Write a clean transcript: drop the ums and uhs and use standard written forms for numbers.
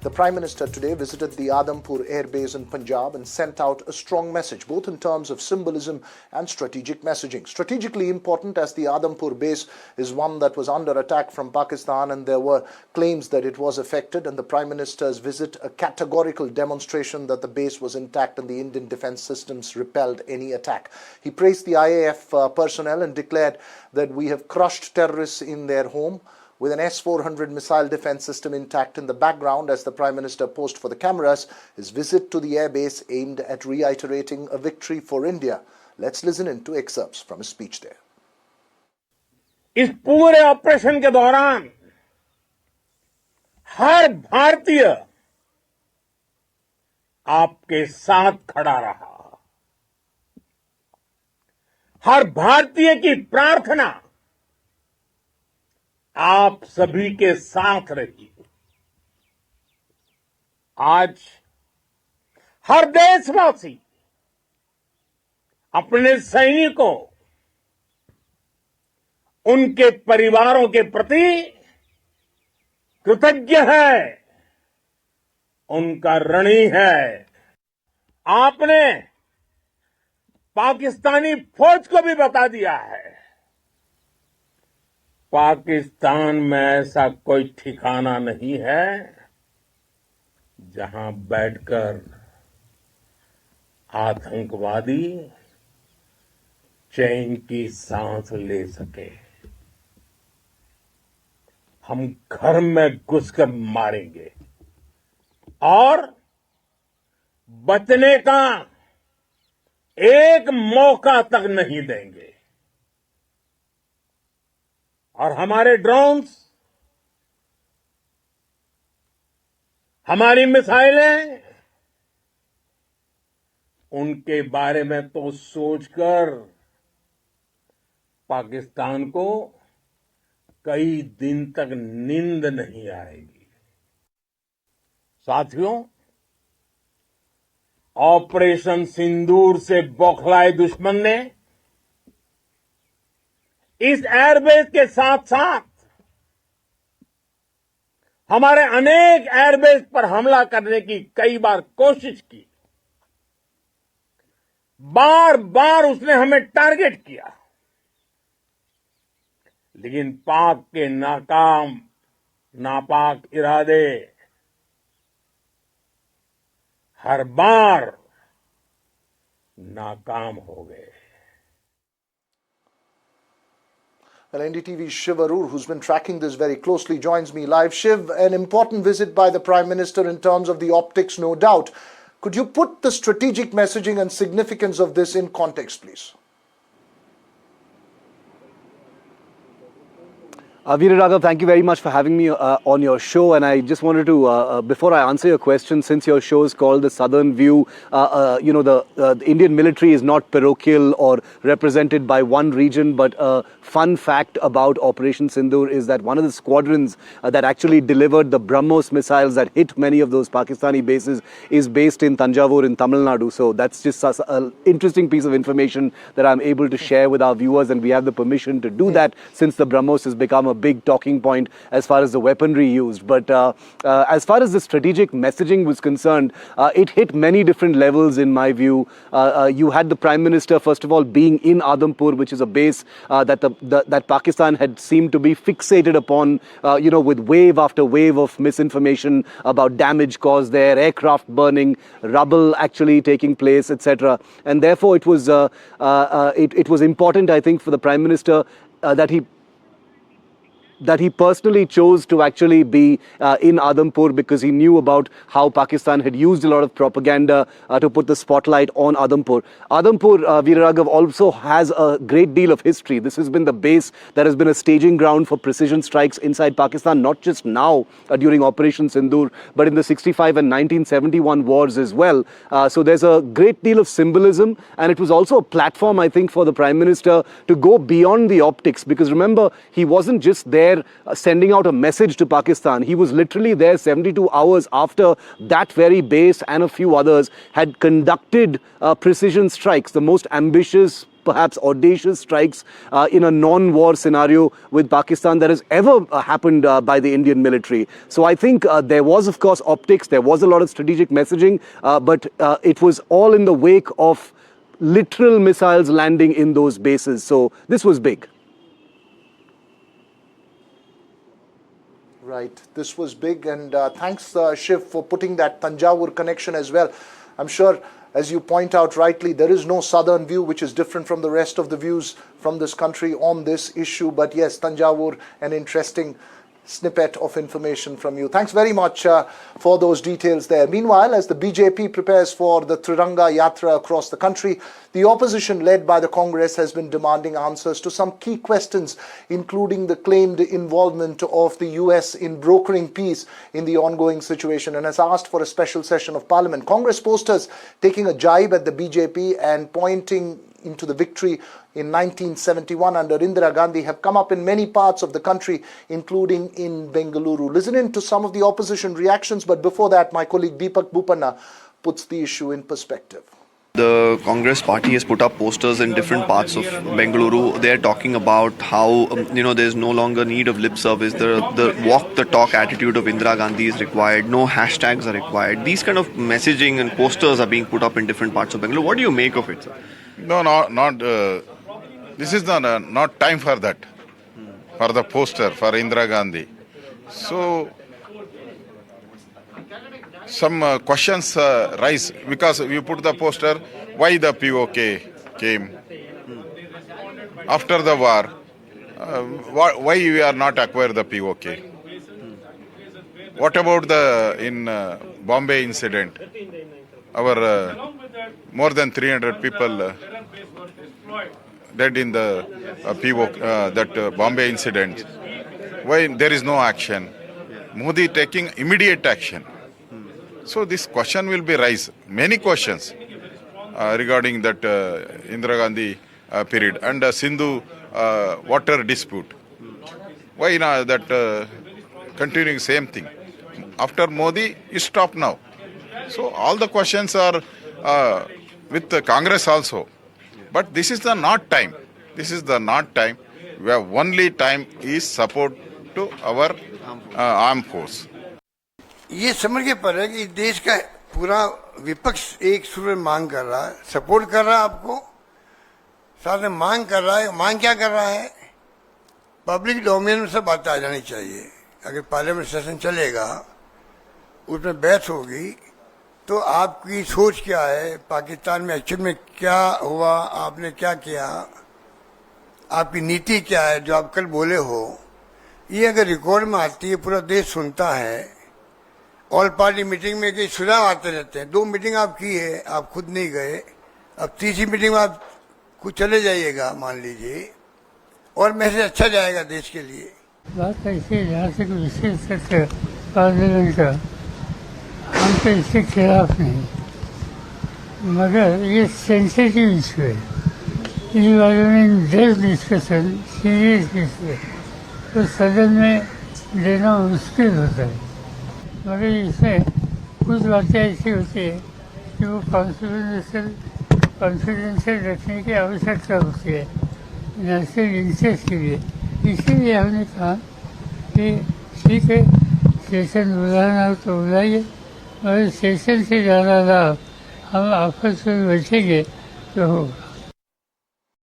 The Prime Minister today visited the Adampur Air Base in Punjab and sent out a strong message, both in terms of symbolism and strategic messaging. Strategically important, as the Adampur base is one that was under attack from Pakistan and there were claims that it was affected, and the Prime Minister's visit a categorical demonstration that the base was intact and the Indian defence systems repelled any attack. He praised the IAF personnel and declared that we have crushed terrorists in their home, with an S-400 missile defense system intact in the background as the Prime Minister posed for the cameras. His visit to the airbase aimed at reiterating a victory for India. Let's listen in to excerpts from his speech there. इस पूरे operation के दौरान हर भारतीय आपके साथ खड़ा रहा। हर भारतीय की प्रार्थना आप सभी के साथ रही। आज हर देशवासी अपने सैनिकों, उनके परिवारों के प्रति कृतज्ञ है, उनका ऋणी है। आपने पाकिस्तानी फौज को भी बता दिया है, पाकिस्तान में ऐसा कोई ठिकाना नहीं है जहां बैठकर आतंकवादी चैन की सांस ले सके। हम घर में घुसकर मारेंगे और बचने का एक मौका तक नहीं देंगे। और हमारे ड्रोन्स, हमारी मिसाइलें, उनके बारे में तो सोचकर पाकिस्तान को कई दिन तक नींद नहीं आएगी। साथियों, ऑपरेशन सिंदूर से बौखलाए दुश्मन ने इस एयरबेस के साथ साथ हमारे अनेक एयरबेस पर हमला करने की कई बार कोशिश की। बार बार उसने हमें टारगेट किया, लेकिन पाक के नापाक इरादे हर बार नाकाम हो गए। Well, NDTV's Shiv Arur, who's been tracking this very closely, joins me live. Shiv, an important visit by the Prime Minister in terms of the optics, no doubt. Could you put the strategic messaging and significance of this in context, please? Veera Raghav, thank you very much for having me on your show. And I just wanted to, before I answer your question, since your show is called The Southern View, the Indian military is not parochial or represented by one region, but a fun fact about Operation Sindoor is that one of the squadrons that actually delivered the BrahMos missiles that hit many of those Pakistani bases is based in Tanjavur in Tamil Nadu. So that's just an interesting piece of information that I'm able to share with our viewers, and we have the permission to do that since the BrahMos has become a big talking point as far as the weaponry used. But as far as the strategic messaging was concerned, it hit many different levels in my view. You had the Prime Minister, first of all, being in Adampur, which is a base that Pakistan had seemed to be fixated upon, with wave after wave of misinformation about damage caused there, aircraft burning, rubble actually taking place, etc. And therefore it was important, I think, for the Prime Minister that he personally chose to actually be in Adampur, because he knew about how Pakistan had used a lot of propaganda to put the spotlight on Adampur. Adampur, Veera Raghav, also has a great deal of history. This has been the base that has been a staging ground for precision strikes inside Pakistan, not just now during Operation Sindoor, but in the 65 and 1971 wars as well. So there's a great deal of symbolism, and it was also a platform, I think, for the Prime Minister to go beyond the optics, because remember, he wasn't just there sending out a message to Pakistan. He was literally there 72 hours after that very base and a few others had conducted precision strikes, the most ambitious, perhaps audacious strikes in a non-war scenario with Pakistan that has ever happened by the Indian military. So I think there was, of course, optics, there was a lot of strategic messaging, but it was all in the wake of literal missiles landing in those bases. So this was big. Right, this was big, and thanks Shiv for putting that Tanjavur connection as well. I'm sure, as you point out rightly, there is no southern view which is different from the rest of the views from this country on this issue. But yes, Tanjavur, an interesting snippet of information from you. Thanks very much for those details there. Meanwhile, as the BJP prepares for the Triranga Yatra across the country, the opposition led by the Congress has been demanding answers to some key questions, including the claimed involvement of the US in brokering peace in the ongoing situation, and has asked for a special session of Parliament. Congress posters taking a jibe at the BJP and pointing into the victory in 1971 under Indira Gandhi have come up in many parts of the country, including in Bengaluru. Listen in to some of the opposition reactions, but before that, my colleague Deepak Bupanna puts the issue in perspective. The Congress party has put up posters in different parts of Bengaluru. They are talking about how, there's no longer need of lip service. The walk the talk attitude of Indira Gandhi is required. No hashtags are required. These kind of messaging and posters are being put up in different parts of Bengaluru. What do you make of it, sir? No, not. This is not time for that. For the poster for Indira Gandhi. So some questions rise because we put the poster. Why the POK came after the war? Why we are not acquire the POK? What about the in Bombay incident? Our more than 300 people dead in the Bombay incident. Why there is no action? Modi taking immediate action. So this question will be raised. Many questions regarding that Indira Gandhi period and Sindhu water dispute. Why that continuing same thing? After Modi, you stop now. So all the questions are with the Congress also. But this is the not time. This is the not time. Where only time is support to our armed force. ये समझ के पर है कि देश का पूरा विपक्ष एक सुर में मांग कर रहा है, सपोर्ट कर रहा है आपको, साथ में मांग कर रहा है. मांग क्या कर रहा है? पब्लिक डोमेन में सब बातें आ जानी चाहिए. अगर पार्लियामेंट सेशन चलेगा, उसमें बहस होगी, तो आपकी सोच क्या है, पाकिस्तान में एक्चुअल में क्या हुआ, आपने क्या किया, आपकी नीति क्या है, जो आप कल बोले हो, ये अगर रिकॉर्ड में आती है, पूरा देश सुनता है. ऑल पार्टी मीटिंग में कई सुझाव आते रहते हैं. 2 मीटिंग आप की है, आप खुद नहीं गए. अब तीसरी मीटिंग में आप कुछ चले जाइएगा, मान लीजिए, और मैसेज अच्छा जाएगा देश के लिए. बात ऐसे जहाँ से विशेष करके पार्लियामेंट का हम तो इसके खिलाफ नहीं, मगर ये सेंसिटिव इशू है. इस बारे में डेप्थ डिस्कशन, सीरियस इशू है, तो सदन में लेना मुश्किल होता है. मगर इसमें कुछ बातें ऐसी होती है कि वो कॉन्फिडेंशियल रखने की आवश्यकता होती है नेशनल इंटरेस्ट के लिए. इसीलिए हमने कहा कि ठीक है, सेशन बुलाना हो तो बुलाइए, मगर सेशन से ज़्यादा लाभ हम आपस में बैठेंगे तो होगा.